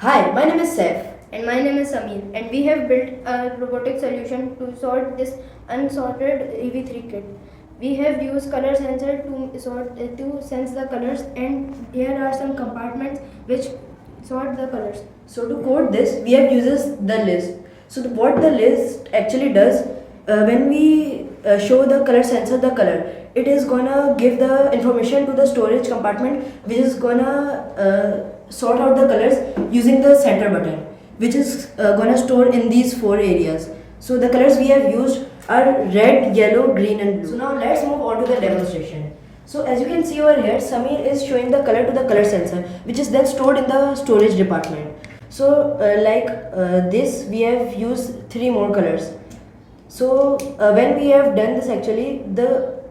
Hi, my name is Saif. And my name is Samir, and we have built a robotic solution to sort this unsorted EV3 kit. We have used color sensor to sense the colors, and here are some compartments which sort the colors. So to code this, we have uses the list. So what the list actually does, when we show the color sensor the color, it is gonna give the information to the storage compartment, which is gonna sort out the colors using the center button, which is gonna store in these 4 areas. So the colors we have used are red, yellow, green and blue. So now let's move on to the demonstration. So as you can see over here, Samir is showing the color to the color sensor, which is then stored in the storage department. So this, we have used 3 more colors. So when we have done this, actually the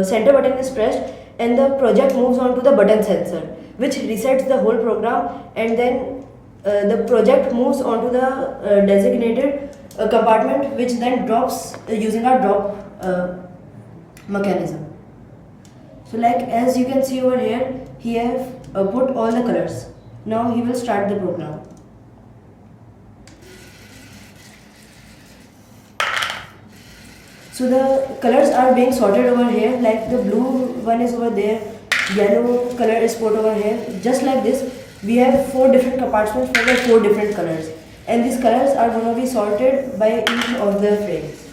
center button is pressed and the project moves on to the button sensor, which resets the whole program, and then the project moves on to the designated compartment, which then drops using our drop mechanism. So as you can see over here, he have put all the colors. Now he will start the program. So the colors are being sorted over here, like the blue one is over there, yellow color is put over here. Just like this, we have 4 different compartments for the 4 different colors, and these colors are going to be sorted by each of the frames.